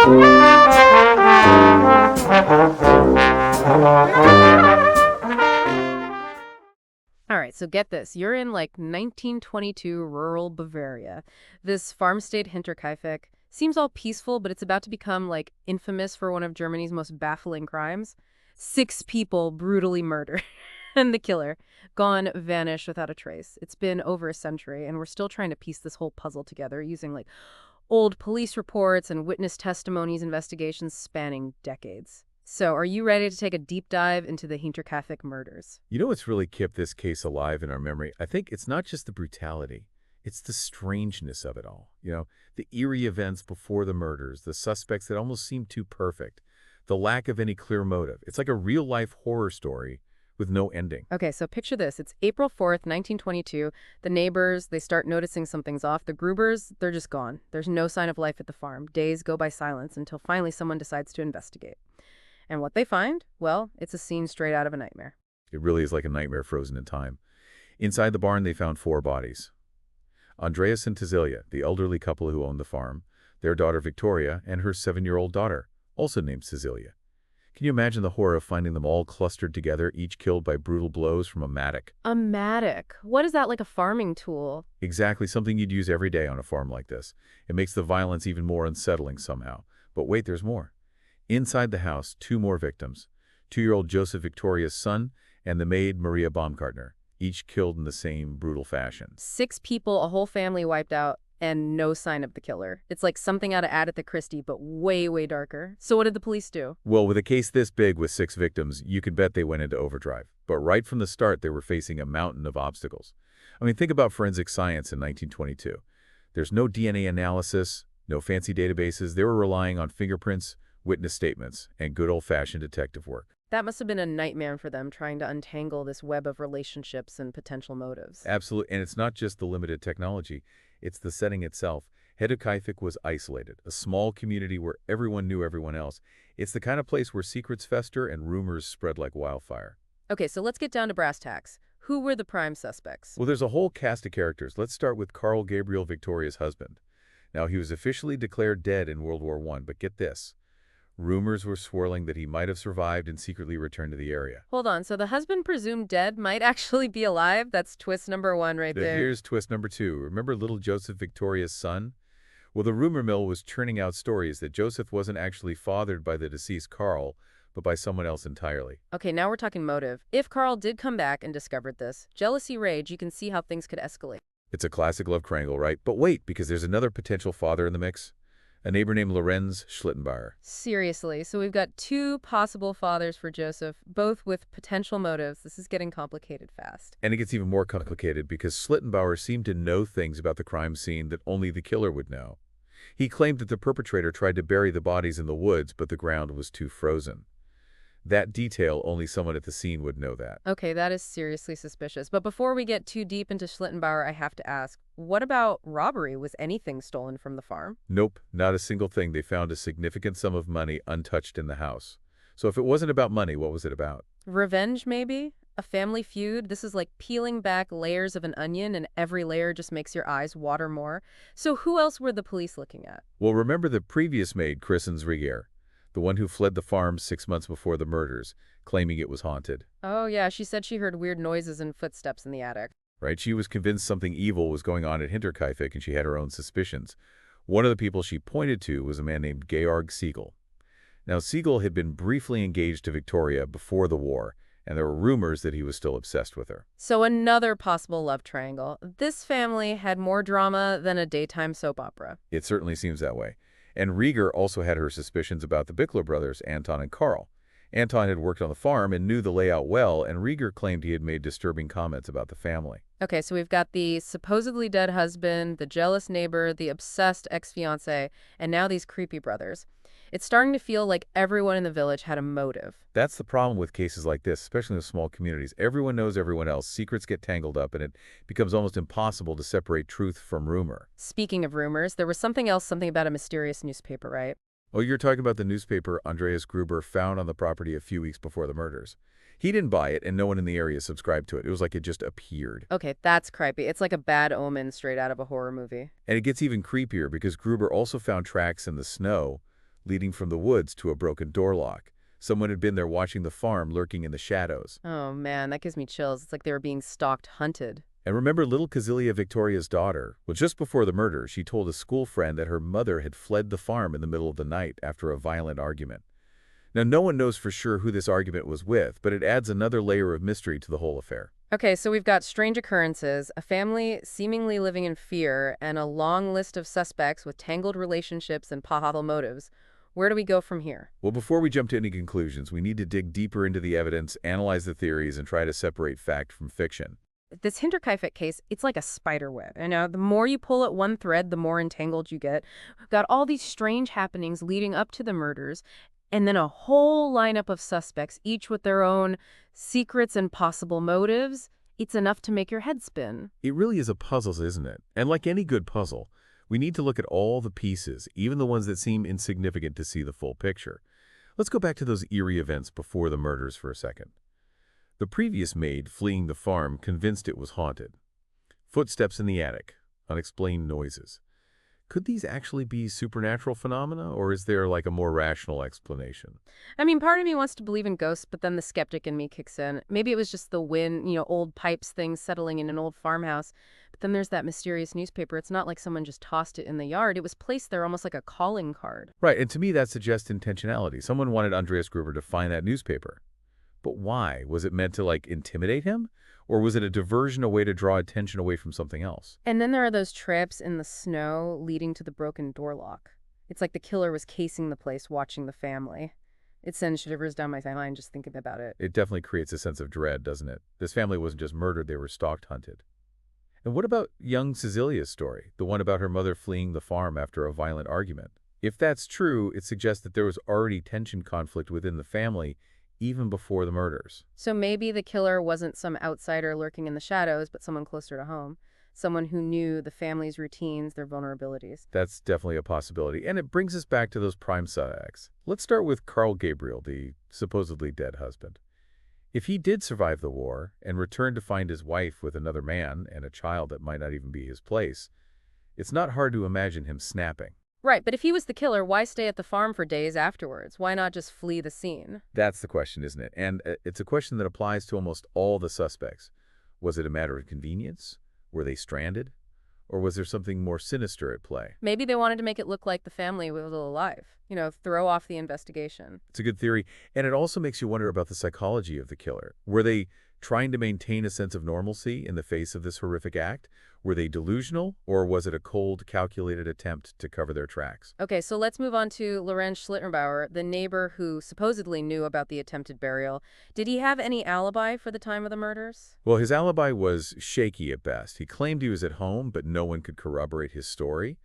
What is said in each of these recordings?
All right, so get this. You're in like 1922 rural Bavaria. This farm state Hinterkaifeck seems all peaceful, but it's about to become like infamous for one of Germany's most baffling crimes. 6 people brutally murdered. And the killer, gone, vanished without a trace. It's been over a century, and we're still trying to piece this whole puzzle together using like old police reports and witness testimonies, investigations spanning decades. So, are you ready to take a deep dive into the Hinterkaifeck murders? You know what's really kept this case alive in our memory? I think it's not just the brutality. It's the strangeness of it all. The eerie events before the murders, the suspects that almost seem too perfect, the lack of any clear motive. It's like a real-life horror story with no ending. Okay, so picture this. It's April 4th, 1922. The neighbors, they start noticing something's off. The Grubers, they're just gone. There's no sign of life at the farm. Days go by silence until finally someone decides to investigate. And what they find? Well, it's a scene straight out of a nightmare. It really is like a nightmare frozen in time. Inside the barn, they found 4 bodies. Andreas and Cecilia, the elderly couple who owned the farm, their daughter Victoria, and her 7-year-old daughter, also named Cecilia. Can you imagine the horror of finding them all clustered together, each killed by brutal blows from a mattock? A mattock? What is that, like a farming tool? Exactly, something you'd use every day on a farm like this. It makes the violence even more unsettling somehow. But wait, there's more. Inside the house, 2 more victims. 2-year-old Joseph, Victoria's son, and the maid Maria Baumgartner, each killed in the same brutal fashion. 6 people, a whole family wiped out, and no sign of the killer. It's like something out of Agatha Christie, but way, way darker. So what did the police do? Well, with a case this big with 6 victims, you could bet they went into overdrive. But right from the start, they were facing a mountain of obstacles. I mean, think about forensic science in 1922. There's no DNA analysis, no fancy databases. They were relying on fingerprints, witness statements, and good old-fashioned detective work. That must have been a nightmare for them, trying to untangle this web of relationships and potential motives. Absolutely, and it's not just the limited technology, it's the setting itself. Hinterkaifeck was isolated, a small community where everyone knew everyone else. It's the kind of place where secrets fester and rumors spread like wildfire. Okay, so let's get down to brass tacks. Who were the prime suspects? Well, there's a whole cast of characters. Let's start with Carl Gabriel, Victoria's husband. Now, he was officially declared dead in World War I, but get this. Rumors were swirling that he might have survived and secretly returned to the area. Hold on, so the husband presumed dead might actually be alive? That's twist number 1 right there. Here's twist number 2. Remember little Joseph, Victoria's son? Well, the rumor mill was churning out stories that Joseph wasn't actually fathered by the deceased Carl, but by someone else entirely. Okay, now we're talking motive. If Carl did come back and discovered this, jealousy, rage, you can see how things could escalate. It's a classic love triangle, right? But wait, because there's another potential father in the mix. A neighbor named Lorenz Schlittenbauer. Seriously, so we've got 2 possible fathers for Joseph, both with potential motives. This is getting complicated fast. And it gets even more complicated because Schlittenbauer seemed to know things about the crime scene that only the killer would know. He claimed that the perpetrator tried to bury the bodies in the woods, but the ground was too frozen. That detail, only someone at the scene would know that. Okay, that is seriously suspicious. But before we get too deep into Schlittenbauer, I have to ask, what about robbery? Was anything stolen from the farm? Nope, not a single thing. They found a significant sum of money untouched in the house. So if it wasn't about money, what was it about? Revenge, maybe? A family feud? This is like peeling back layers of an onion, and every layer just makes your eyes water more. So who else were the police looking at? Well, remember the previous maid, Christens Rieger, the one who fled the farm 6 months before the murders, claiming it was haunted. Oh, yeah, she said she heard weird noises and footsteps in the attic. Right? She was convinced something evil was going on at Hinterkaifeck, and she had her own suspicions. One of the people she pointed to was a man named Georg Siegel. Now, Siegel had been briefly engaged to Victoria before the war, and there were rumors that he was still obsessed with her. So another possible love triangle. This family had more drama than a daytime soap opera. It certainly seems that way. And Rieger also had her suspicions about the Bickler brothers, Anton and Karl. Anton had worked on the farm and knew the layout well, and Rieger claimed he had made disturbing comments about the family. Okay, so we've got the supposedly dead husband, the jealous neighbor, the obsessed ex-fiancé, and now these creepy brothers. It's starting to feel like everyone in the village had a motive. That's the problem with cases like this, especially in small communities. Everyone knows everyone else. Secrets get tangled up, and it becomes almost impossible to separate truth from rumor. Speaking of rumors, there was something about a mysterious newspaper, right? Oh, you're talking about the newspaper Andreas Gruber found on the property a few weeks before the murders. He didn't buy it, and no one in the area subscribed to it. It was like it just appeared. Okay, that's creepy. It's like a bad omen straight out of a horror movie. And it gets even creepier because Gruber also found tracks in the snow, leading from the woods to a broken door lock. Someone had been there watching the farm, lurking in the shadows. Oh man, that gives me chills. It's like they were being stalked, hunted. And remember little Casilia Victoria's daughter? Well, just before the murder, she told a school friend that her mother had fled the farm in the middle of the night after a violent argument. Now, no one knows for sure who this argument was with, but it adds another layer of mystery to the whole affair. Okay, so we've got strange occurrences, a family seemingly living in fear, and a long list of suspects with tangled relationships and possible motives. Where do we go from here? Well, before we jump to any conclusions, we need to dig deeper into the evidence, analyze the theories, and try to separate fact from fiction. This Hinterkaifeck case, it's like a spider web. The more you pull at one thread, the more entangled you get. We've got all these strange happenings leading up to the murders, and then a whole lineup of suspects, each with their own secrets and possible motives. It's enough to make your head spin. It really is a puzzle, isn't it? And like any good puzzle, we need to look at all the pieces, even the ones that seem insignificant, to see the full picture. Let's go back to those eerie events before the murders for a second. The previous maid fleeing the farm convinced it was haunted. Footsteps in the attic, unexplained noises. Could these actually be supernatural phenomena, or is there like a more rational explanation? Part of me wants to believe in ghosts, but then the skeptic in me kicks in. Maybe it was just the wind, old pipes things settling in an old farmhouse. But then there's that mysterious newspaper. It's not like someone just tossed it in the yard. It was placed there almost like a calling card. Right, and to me that suggests intentionality. Someone wanted Andreas Gruber to find that newspaper. But why? Was it meant to, intimidate him? Or was it a diversion, a way to draw attention away from something else? And then there are those trips in the snow leading to the broken door lock. It's like the killer was casing the place, watching the family. It sends shivers down my spine just thinking about it. It definitely creates a sense of dread, doesn't it? This family wasn't just murdered, they were stalked, hunted. And what about young Cecilia's story, the one about her mother fleeing the farm after a violent argument? If that's true, it suggests that there was already tension, conflict within the family, even before the murders. So maybe the killer wasn't some outsider lurking in the shadows, but someone closer to home. Someone who knew the family's routines, their vulnerabilities. That's definitely a possibility. And it brings us back to those prime suspects. Let's start with Carl Gabriel, the supposedly dead husband. If he did survive the war and returned to find his wife with another man and a child that might not even be his place, it's not hard to imagine him snapping. Right, but if he was the killer, why stay at the farm for days afterwards? Why not just flee the scene? That's the question, isn't it? And it's a question that applies to almost all the suspects. Was it a matter of convenience? Were they stranded? Or was there something more sinister at play? Maybe they wanted to make it look like the family was still alive. Throw off the investigation. It's a good theory, and it also makes you wonder about the psychology of the killer. Were they trying to maintain a sense of normalcy in the face of this horrific act? Were they delusional, or was it a cold, calculated attempt to cover their tracks? Okay, so let's move on to Lorenz Schlitterbauer, the neighbor who supposedly knew about the attempted burial. Did he have any alibi for the time of the murders? Well, his alibi was shaky at best. He claimed he was at home, but no one could corroborate his story.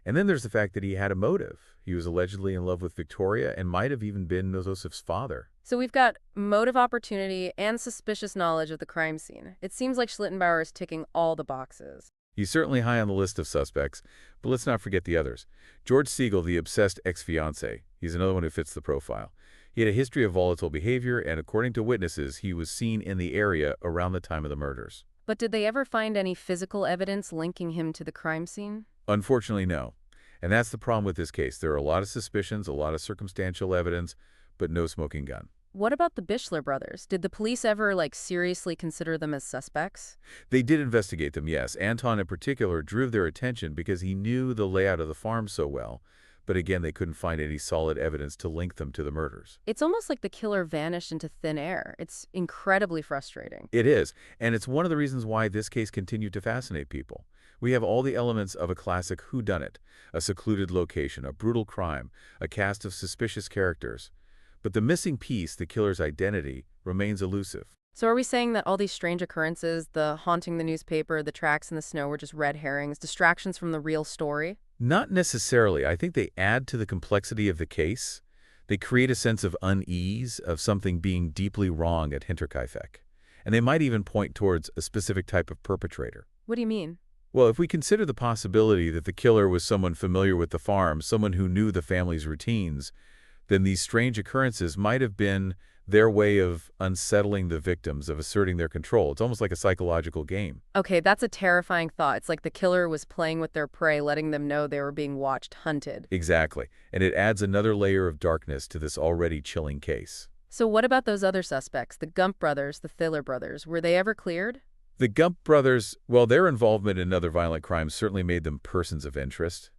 And then there's the fact that he had a motive. He was allegedly in love with Victoria and might have even been Joseph's father. So we've got motive, opportunity, and suspicious knowledge of the crime scene. It seems like Schlittenbauer is ticking all the boxes. He's certainly high on the list of suspects, but let's not forget the others. George Siegel, the obsessed ex-fiancé. He's another one who fits the profile. He had a history of volatile behavior, and according to witnesses, he was seen in the area around the time of the murders. But did they ever find any physical evidence linking him to the crime scene? Unfortunately, no. And that's the problem with this case. There are a lot of suspicions, a lot of circumstantial evidence, but no smoking gun. What about the Bichler brothers? Did the police ever, seriously consider them as suspects? They did investigate them, yes. Anton in particular drew their attention because he knew the layout of the farm so well. But again, they couldn't find any solid evidence to link them to the murders. It's almost like the killer vanished into thin air. It's incredibly frustrating. It is, and it's one of the reasons why this case continued to fascinate people. We have all the elements of a classic whodunit, a secluded location, a brutal crime, a cast of suspicious characters. But the missing piece, the killer's identity, remains elusive. So are we saying that all these strange occurrences, the haunting the newspaper, the tracks in the snow, were just red herrings, distractions from the real story? Not necessarily. I think they add to the complexity of the case. They create a sense of unease, of something being deeply wrong at Hinterkaifeck. And they might even point towards a specific type of perpetrator. What do you mean? Well, if we consider the possibility that the killer was someone familiar with the farm, someone who knew the family's routines, then these strange occurrences might have been their way of unsettling the victims, of asserting their control. It's almost like a psychological game. Okay, that's a terrifying thought. It's like the killer was playing with their prey, letting them know they were being watched, hunted. Exactly. And it adds another layer of darkness to this already chilling case. So what about those other suspects, the Gump brothers, the Thaler brothers? Were they ever cleared? The Gump brothers, well, their involvement in other violent crimes certainly made them persons of interest.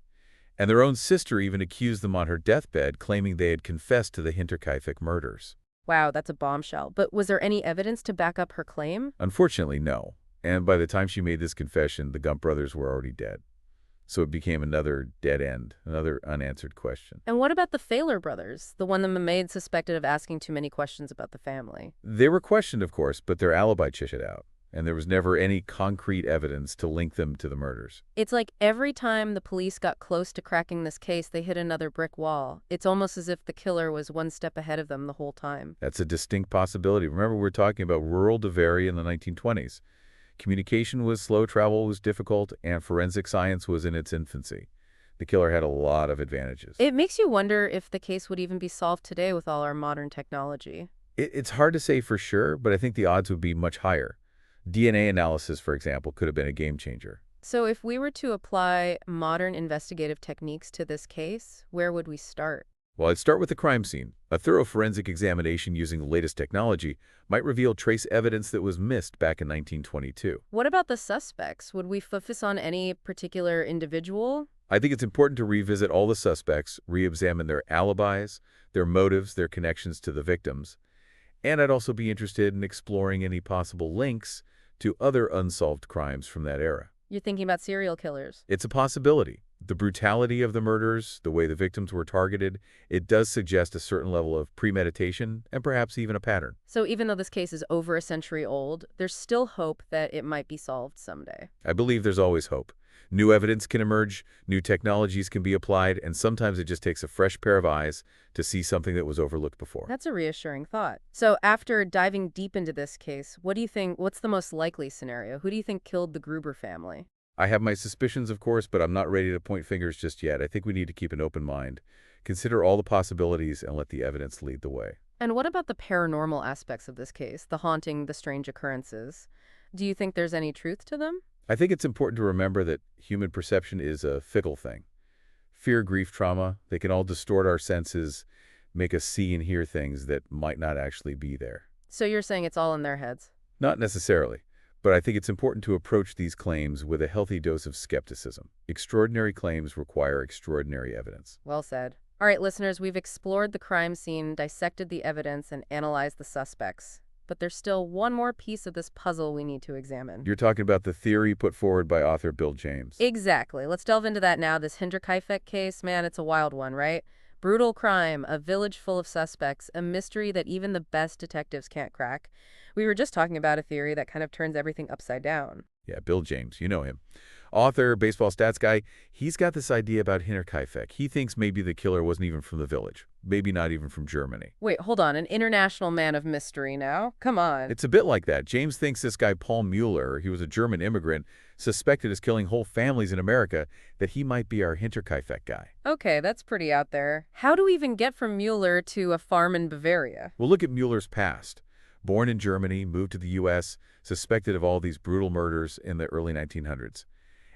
And their own sister even accused them on her deathbed, claiming they had confessed to the Hinterkaifeck murders. Wow, that's a bombshell. But was there any evidence to back up her claim? Unfortunately, no. And by the time she made this confession, the Gump brothers were already dead. So it became another dead end, another unanswered question. And what about the Thaler brothers, the one the maid suspected of asking too many questions about the family? They were questioned, of course, but their alibi chitted out, and there was never any concrete evidence to link them to the murders. It's like every time the police got close to cracking this case, they hit another brick wall. It's almost as if the killer was one step ahead of them the whole time. That's a distinct possibility. Remember, we're talking about rural Bavaria in the 1920s. Communication was slow, travel was difficult, and forensic science was in its infancy. The killer had a lot of advantages. It makes you wonder if the case would even be solved today with all our modern technology. It's hard to say for sure, but I think the odds would be much higher. DNA analysis, for example, could have been a game changer. So if we were to apply modern investigative techniques to this case, where would we start? Well, I'd start with the crime scene. A thorough forensic examination using the latest technology might reveal trace evidence that was missed back in 1922. What about the suspects? Would we focus on any particular individual? I think it's important to revisit all the suspects, re-examine their alibis, their motives, their connections to the victims. And I'd also be interested in exploring any possible links to other unsolved crimes from that era. You're thinking about serial killers. It's a possibility. The brutality of the murders, the way the victims were targeted, it does suggest a certain level of premeditation and perhaps even a pattern. So even though this case is over a century old, there's still hope that it might be solved someday. I believe there's always hope. New evidence can emerge, new technologies can be applied, and sometimes it just takes a fresh pair of eyes to see something that was overlooked before. That's a reassuring thought. So after diving deep into this case, what do you think, what's the most likely scenario? Who do you think killed the Gruber family? I have my suspicions, of course, but I'm not ready to point fingers just yet. I think we need to keep an open mind, consider all the possibilities, and let the evidence lead the way. And what about the paranormal aspects of this case, the haunting, the strange occurrences? Do you think there's any truth to them? I think it's important to remember that human perception is a fickle thing. Fear, grief, trauma, they can all distort our senses, make us see and hear things that might not actually be there. So you're saying it's all in their heads? Not necessarily, but I think it's important to approach these claims with a healthy dose of skepticism. Extraordinary claims require extraordinary evidence. Well said. All right, listeners, we've explored the crime scene, dissected the evidence, and analyzed the suspects. But there's still one more piece of this puzzle we need to examine. You're talking about the theory put forward by author Bill James. Exactly. Let's delve into that now. This Hinterkaifeck case, man, it's a wild one, right? Brutal crime, a village full of suspects, a mystery that even the best detectives can't crack. We were just talking about a theory that kind of turns everything upside down. Yeah, Bill James, you know him. Author, baseball stats guy, he's got this idea about Hinterkaifeck. He thinks maybe the killer wasn't even from the village, maybe not even from Germany. Wait, hold on, an international man of mystery now? Come on. It's a bit like that. James thinks this guy Paul Mueller, he was a German immigrant, suspected as killing whole families in America, that he might be our Hinterkaifeck guy. Okay, that's pretty out there. How do we even get from Mueller to a farm in Bavaria? Well, look at Mueller's past. Born in Germany, moved to the U.S., suspected of all these brutal murders in the early 1900s.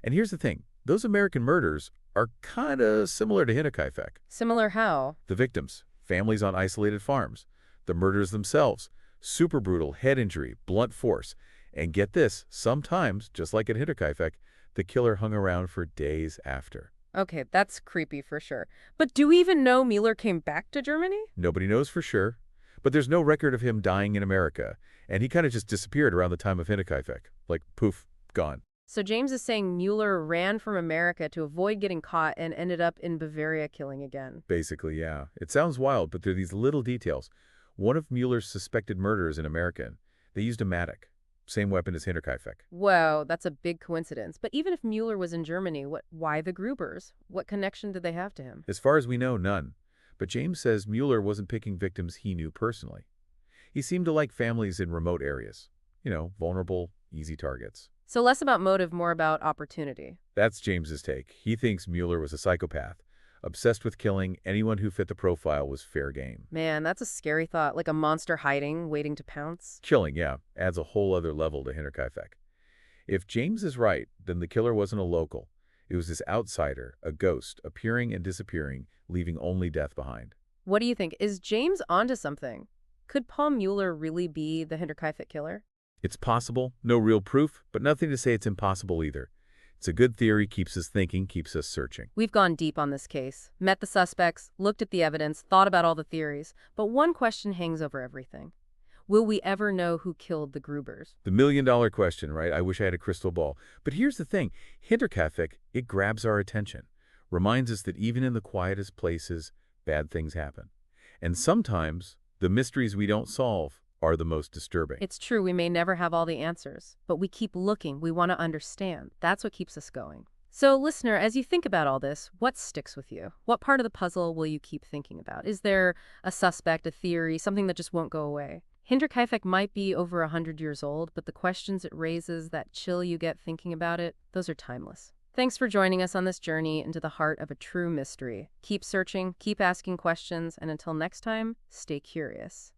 And here's the thing. Those American murders are kind of similar to Hinterkaifeck. Similar how? The victims, families on isolated farms. The murders themselves, super brutal, head injury, blunt force. And get this, sometimes, just like at Hinterkaifeck, the killer hung around for days after. Okay, that's creepy for sure. But do we even know Mueller came back to Germany? Nobody knows for sure. But there's no record of him dying in America. And he kind of just disappeared around the time of Hinterkaifeck. Like, poof, gone. So James is saying Mueller ran from America to avoid getting caught and ended up in Bavaria killing again. Basically, yeah. It sounds wild, but there are these little details. One of Mueller's suspected murderers in America, they used a mattock. Same weapon as Hinterkaifeck. Whoa, that's a big coincidence. But even if Mueller was in Germany, why the Grubers? What connection did they have to him? As far as we know, none. But James says Mueller wasn't picking victims he knew personally. He seemed to like families in remote areas. You know, vulnerable, easy targets. So less about motive, more about opportunity. That's James's take. He thinks Mueller was a psychopath, Obsessed with killing, anyone who fit the profile was fair game. Man, that's a scary thought, like a monster hiding, waiting to pounce. Killing, yeah, adds a whole other level to Hinterkaifeck. If James is right, then the killer wasn't a local. It was this outsider, a ghost, appearing and disappearing, leaving only death behind. What do you think? Is James onto something? Could Paul Mueller really be the Hinterkaifeck killer? It's possible, no real proof, but nothing to say it's impossible either. It's a good theory, keeps us thinking, keeps us searching. We've gone deep on this case, met the suspects, looked at the evidence, thought about all the theories, but one question hangs over everything. Will we ever know who killed the Grubers? The million-dollar question, right? I wish I had a crystal ball. But here's the thing. Hinterkaifeck, it grabs our attention. Reminds us that even in the quietest places, bad things happen. And sometimes, the mysteries we don't solve are the most disturbing. It's true, we may never have all the answers, but we keep looking, we want to understand. That's what keeps us going. So, listener, as you think about all this, what sticks with you? What part of the puzzle will you keep thinking about? Is there a suspect, a theory, something that just won't go away? Hinterkaifeck might be over 100 years old, but the questions it raises, that chill you get thinking about it, those are timeless. Thanks for joining us on this journey into the heart of a true mystery. Keep searching, keep asking questions, and until next time, stay curious.